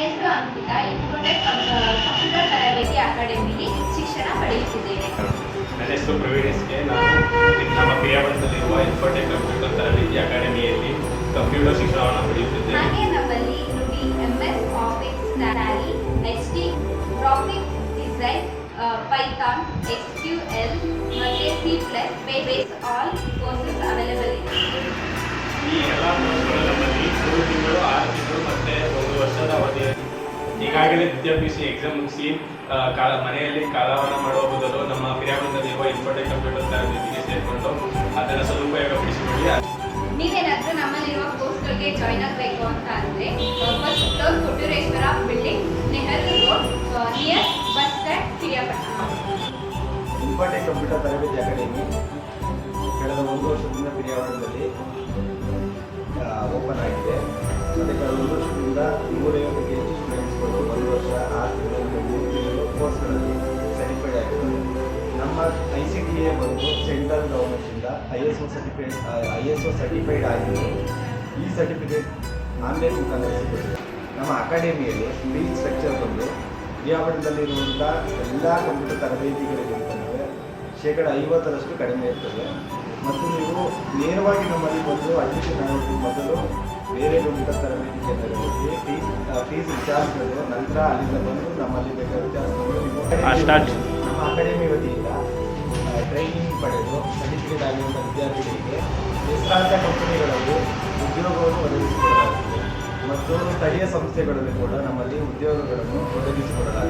ಹೆಸರು Ankita. Internet computer ತರಬೇತಿ ಅಕಾಡೆಮಿಲಿ ಶಿಕ್ಷಣ ಪಡೆಯುತ್ತಿದ್ದೇನೆ. ನನ್ನ ಹೆಸರು ಪ್ರವೀಣ್ ಎಸ್ಕೆ. ನಾನು ನಮ್ಮ ಕ್ರಿಯಾವಂತದಲ್ಲಿರುವ ಇನ್ಫೋಟೆಕ್ ಕಂಪ್ಯೂಟರ್ ತರಬೇತಿ ಅಕಾಡೆಮಿಯಲ್ಲಿ ಕಂಪ್ಯೂಟರ್ ಶಿಕ್ಷಣವನ್ನು ಪಡೆಯುತ್ತಿದ್ದೇನೆ. ಹಾಗೆ ನಮ್ಮಲ್ಲಿ ನುಡಿ, MS office, Tally, HD, graphic design, Python, SQL ಮತ್ತು C++ base all courses available ಇದೆ. ಈ ಎಲ್ಲ ಕೋರ್ಸ್ಗಳು ನಮ್ಮಲ್ಲಿ 3 ತಿಂಗಳು, 6 ತಿಂಗಳು ಮತ್ತು 1 ವರ್ಷದ ಅವಧಿ. ಈಗಾಗಲೇ ದ್ವಿತೀಯ PUC ಎಕ್ಸಾಮ್ ಮುಗಿಸಿ ಮನೆಯಲ್ಲಿ ಕಾಲಹರಣ ಮಾಡುವ ಬದಲು ನಮ್ಮ ಕ್ರಿಯಾವಂತದಲ್ಲಿರುವ ಇನ್ಫೋಟೆಕ್ ಕಂಪ್ಯೂಟರ್ ತರಬೇತಿಗೆ ಸೇರಿಕೊಂಡು ಅದರ ಸದುಪಯೋಗಪಡಿಸಿಕೊಳ್ಳಿ. ನೀವೇನಾದರೂ ನಮ್ಮಲ್ಲಿರುವ ಕೋರ್ಸ್ಗಳಿಗೆ ಜಾಯ್ನ್ ಆಗಬೇಕು ಅಂತ ಅಂದರೆ first floor Kottureshwara building, Nehru road, near bus stand, Piriyapatna. Infotech computer ತರಬೇತಿ ಅಕಾಡೆಮಿ ಕಳೆದ 1 ವರ್ಷದಿಂದ ಪಿರಿಯಾಪಟ್ಟಣದಲ್ಲಿ ಓಪನ್ ಆಗಿದೆ. ಮತ್ತು ಕಳೆದ 1 ವರ್ಷದಿಂದ 150ಕ್ಕೆ ಹೆಚ್ಚು ಸ್ಟೂಡೆಂಟ್ಸ್ಗಳು 1 ವರ್ಷ, 6 ತಿಂಗಳು, 3 ತಿಂಗಳು ಕೋರ್ಸ್ಗಳಲ್ಲಿ ಸರ್ಟಿಫೈಡ್ ಆಗಿದ್ದಾರೆ. ನಮ್ಮ ICTA ಬಂದು ಸೆಂಟ್ರಲ್ ಗೌರ್ಮೆಂಟಿಂದ ISO ಸರ್ಟಿಫೈಡ್ ಆಗಿದ್ದು ಈ ಸರ್ಟಿಫಿಕೇಟ್ ಆನ್ಲೈನ್ ಮುಖಾಂತರ ಸಿಗುತ್ತದೆ. ನಮ್ಮ ಅಕಾಡೆಮಿಯಲ್ಲಿ ಫೀಸ್ ಸ್ಟ್ರಕ್ಚರ್ ಬಂದು ಪಿರಿಯಾಪಟ್ಟಣದಲ್ಲಿರುವಂಥ ಎಲ್ಲ ಕಂಪ್ಯೂಟರ್ ತರಬೇತಿಗಳಿಗಿಂತಲೇ 50% ಕಡಿಮೆ ಇರ್ತದೆ. ಮತ್ತು ನೀವು ನೇರವಾಗಿ ನಮ್ಮಲ್ಲಿ ಬಂದು ಅಡ್ಮಿಷನ್ ಆಗೋದು ಮೊದಲು ಬೇರೆ ಕಂಪ್ಯೂಟರ್ ತರಬೇತಿ ಕೇಂದ್ರಗಳಲ್ಲಿ ಫೀಸ್ ರಿಚಾರ್ಜ್ಗಳು, ನಂತರ ಅಲ್ಲಿಂದ ಬಂದು ನಮ್ಮಲ್ಲಿ ಬೇಕಾದ ವ್ಯತ್ಯಾಸಗಳು ನೀವು ನಮ್ಮ ಅಕಾಡೆಮಿ ವತಿಯಿಂದ ಟ್ರೈನಿಂಗ್ ಪಡೆದು ಸರ್ಟಿಫಿಕೇಟ್ ಆಗಿರುವಂಥ ವಿದ್ಯಾರ್ಥಿಗಳಿಗೆ ಹೆಸರಾಂತ ಕಂಪನಿಗಳಲ್ಲಿ ಉದ್ಯೋಗವನ್ನು ಒದಗಿಸಿಕೊಡಲಾಗುತ್ತದೆ ಮತ್ತು ಸ್ಥಳೀಯ ಸಂಸ್ಥೆಗಳಲ್ಲಿ ಕೂಡ ನಮ್ಮಲ್ಲಿ ಉದ್ಯೋಗಗಳನ್ನು ಒದಗಿಸಿಕೊಡಲಾಗುತ್ತದೆ.